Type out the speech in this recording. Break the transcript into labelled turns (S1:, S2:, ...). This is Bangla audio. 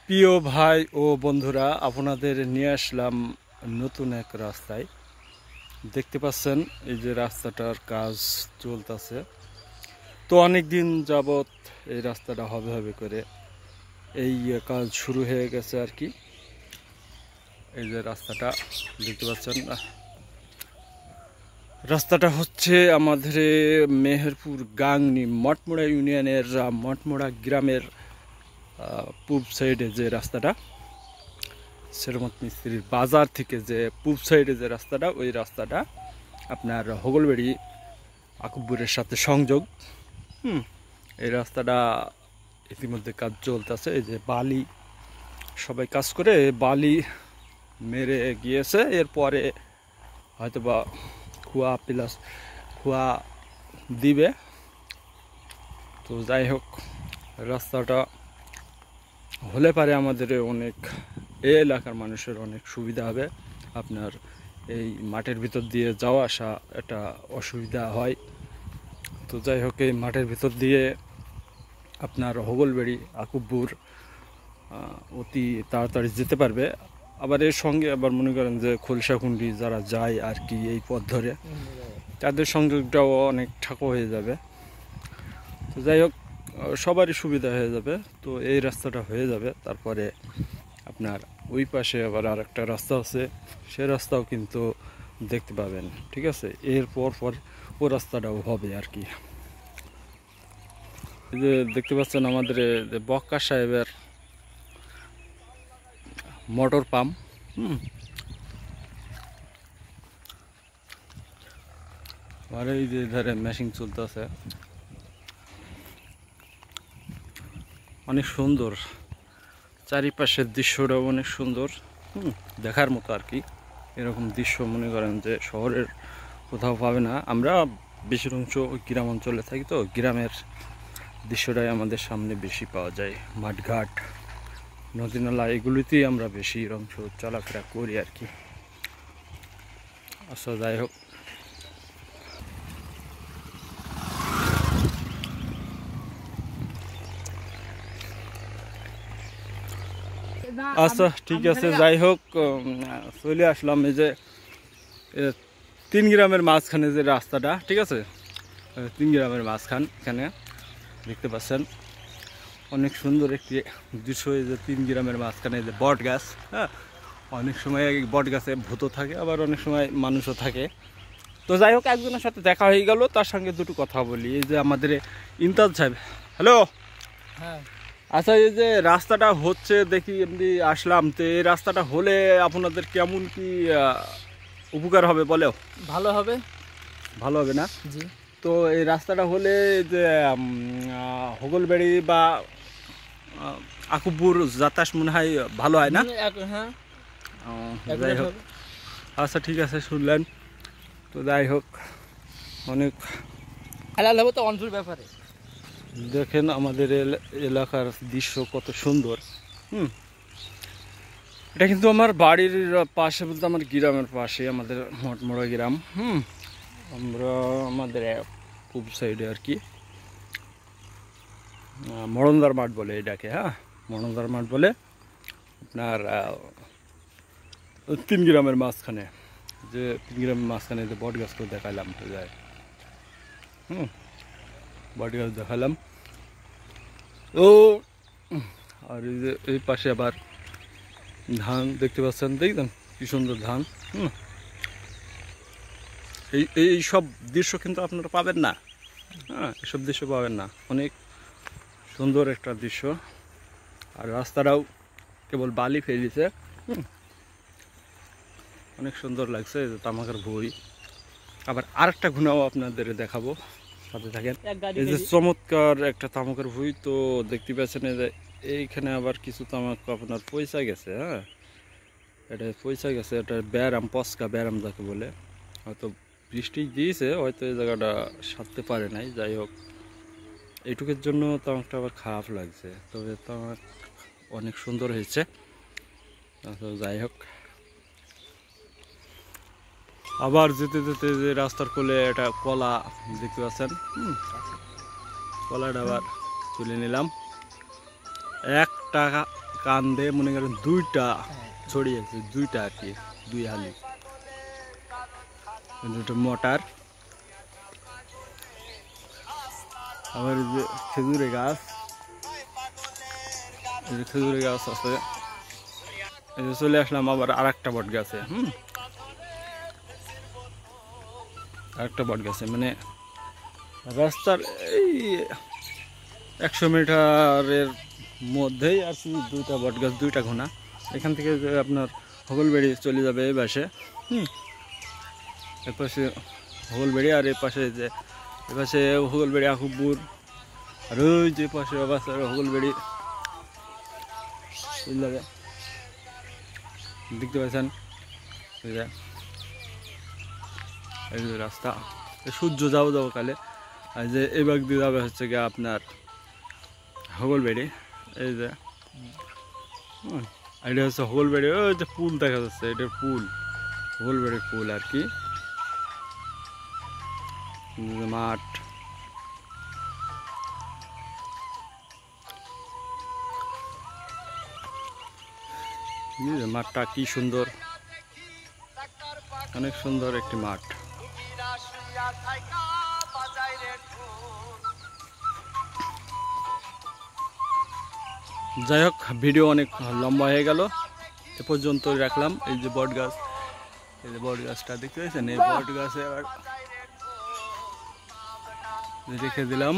S1: প্রিয় ভাই ও বন্ধুরা, আপনাদের নিয়ে আসলাম নতুন এক রাস্তায়। দেখতে পাচ্ছেন এই যে রাস্তাটার কাজ চলতেছে। তো অনেক দিন যাবত এই রাস্তাটা হবে হবে করে এই কাজ শুরু হয়ে গেছে আর কি। এই যে রাস্তাটা দেখতে পাচ্ছেন, রাস্তাটা হচ্ছে আমাদের মেহেরপুর গাংনী মঠমোড়া ইউনিয়নের মঠমোড়া গ্রামের পূব সাইডে যে রাস্তাটা, সেরমত মিস্ত্রির বাজার থেকে যে পূব সাইডে যে রাস্তাটা, ওই রাস্তাটা আপনার হোগলবাড়ি আকুবপুরের সাথে সংযোগ। এই রাস্তাটা ইতিমধ্যে কাজ চলতেছে। এই যে বালি সবাই কাজ করে বালি মেরে গিয়েছে, এরপরে হয়তো বা খোয়া প্লাস খোয়া দিবে। তো যাই হোক, রাস্তাটা হলে পারে আমাদের অনেক এই এলাকার মানুষের অনেক সুবিধা হবে। আপনার এই মাঠের ভিতর দিয়ে যাওয়া আসা একটা অসুবিধা হয়। তো যাই হোক, এই মাঠের ভিতর দিয়ে আপনার হোগলবাড়ি আকুবপুর অতি তাড়াতাড়ি যেতে পারবে। আবার এর সঙ্গে আবার মনে করেন যে খোলসাকুন্ডি যারা যায় আর কি এই পথ ধরে, তাদের সংযোগটাও অনেক ঠাকুর হয়ে যাবে। তো যাই হোক, সবারই সুবিধা হয়ে যাবে। তো এই রাস্তাটা হয়ে যাবে, তারপরে আপনার ওই পাশে আবার আর একটা রাস্তা আছে, সে রাস্তাও কিন্তু দেখতে পাবেন। ঠিক আছে, এরপর পর ও রাস্তাটাও হবে আর কি। এই যে দেখতে পাচ্ছেন আমাদের বক্কা সাহেবের মোটর পাম্প। আর এই যে ধারে মেশিন চলতেছে, অনেক সুন্দর চারিপাশের দৃশ্যটাও অনেক সুন্দর, দেখার মতো আর কি। এরকম দৃশ্য মনে করেন যে শহরের কোথাও পাবে না। আমরা বেশির অংশ গ্রাম অঞ্চলে থাকি, তো গ্রামের দৃশ্যটাই আমাদের সামনে বেশি পাওয়া যায়। মাঠঘাট, নদী নালা, এগুলিতেই আমরা বেশি অংশ চলাফেরা করি আর কি। আচ্ছা, যাই হোক, আচ্ছা ঠিক আছে। যাই হোক, চলে আসলাম এই যে 3 গ্রামের মাঝখানে যে রাস্তাটা, ঠিক আছে, 3 গ্রামের মাঝখান, এখানে দেখতে পাচ্ছেন অনেক সুন্দর একটি দৃশ্য। এই যে 3 গ্রামের মাঝখানে যে বট গাছ, হ্যাঁ, অনেক সময় বট গাছে ভূত থাকে, আবার অনেক সময় মানুষও থাকে। তো যাই হোক, একজনের সাথে দেখা হয়ে গেল, তার সঙ্গে দুটো কথা বলি। এই যে আমাদের ইমতাজ সাহেব, হ্যালো।
S2: হ্যাঁ,
S1: আচ্ছা, এই যে রাস্তাটা হচ্ছে দেখি এমনি আসলাম, তো এই রাস্তাটা হলে আপনাদের কেমন কি উপকার হবে বলেও?
S2: ভালো হবে।
S1: ভালো হবে না?
S2: জি।
S1: তো এই রাস্তাটা হলে যে হোগলবাড়ি বা আকুবপুর যাতায়াত মনে হয় ভালো হয় না?
S2: হ্যাঁ,
S1: যাই হোক, আচ্ছা ঠিক আছে, শুনলেন। তো যাই হোক, অনেক
S2: হালাল হবে তো অঞ্চল ব্যাপারে।
S1: দেখেন আমাদের এলাকার দৃশ্য কত সুন্দর। এটা কিন্তু আমার বাড়ির পাশে, বলতে আমার গ্রামের পাশে, আমাদের মঠমোড়া গ্রাম। আমরা আমাদের পূব সাইডে আর কি, মরণদার মাঠ বলে এটাকে। হ্যাঁ, মরণদার মাঠ বলে। আপনার 3 গ্রামের মাঝখানে, যে 3 গ্রামের মাঝখানে যে বট গাছটা দেখালাম, তো যায় বট গাছ দেখালাম। ও আর এই যে এই পাশে আবার ধান দেখতে পাচ্ছেন, দেখবেন কি সুন্দর ধান। এই সব দৃশ্য কিন্তু আপনারা পাবেন না। হ্যাঁ, এসব দৃশ্য পাবেন না। অনেক সুন্দর একটা দৃশ্য। আর রাস্তাটাও কেবল বালি ফেলিছে, অনেক সুন্দর লাগছে। এই যে তামাকের ভুঁই, আবার আরেকটা ঘুনাও আপনাদের দেখাবো, সাথে থাকেন। এই যে চমৎকার একটা তামাকের ভুঁই, তো দেখতে পাচ্ছেন এই যে এইখানে আবার কিছু তামাক আপনার পয়সা গেছে। হ্যাঁ, এটা পয়সা গেছে, এটা ব্যারাম, পস্কা ব্যারাম যাকে বলে। হয়তো বৃষ্টি দিয়েছে, হয়তো এই জায়গাটা সারতে পারে নাই। যাই হোক, এইটুকুর জন্য তামাকটা আবার খারাপ লাগছে, তবে তামাক অনেক সুন্দর হয়েছে। যাই হোক, আবার যেতে যেতে যে রাস্তার কোলে একটা কলা দেখতে পাচ্ছেন, কলাটা আবার তুলে নিলাম। 1 টাকা কান্দে মনে করেন দুইটা ছড়িয়েছে, দুইটা আর কি, দুই হালি, দুটো মোটর। আবার এই যে খেজুরের গাছ, এই যে খেজুরের গাছ আছে। এই যে চলে আসলাম আবার আর একটা বট গাছে। আরেকটা বট গাছে, মানে রাস্তার এই 100 মিটারের মধ্যেই আর কি দুইটা বট গাছ, দুইটা ঘোনা। এখান থেকে যে আপনার হগলবেড়ি চলে যাবে এই পাশে, এর পাশে হগলবেড়ি, আর এই পাশে যে এ পাশে হগলবেড়ি আকুবপুর, আর ওই যে পাশে হগলবেড়ি চলে যাবে। দেখতে পাচ্ছেন এই যে রাস্তা, সূর্য যাও যাও কালে। আর যে এই বাগ দিয়ে যাবে হচ্ছে গিয়ে আপনার হগলবেড়ি। এই যে এটা হচ্ছে হগলবেড়ি, ওই যে পুল দেখা যাচ্ছে, এটার পুল, হগলবেড়ির পুল আর কি। মাঠ, মাঠটা কি সুন্দর, অনেক সুন্দর একটি মাঠ। যাই হোক, ভিডিও অনেক লম্বা হয়ে গেল, এ পর্যন্ত রাখলাম। এই যে বট গাছ, এই যে বট গাছটা দেখতে পাচ্ছেন, এই বট গাছে আবার রেখে দিলাম।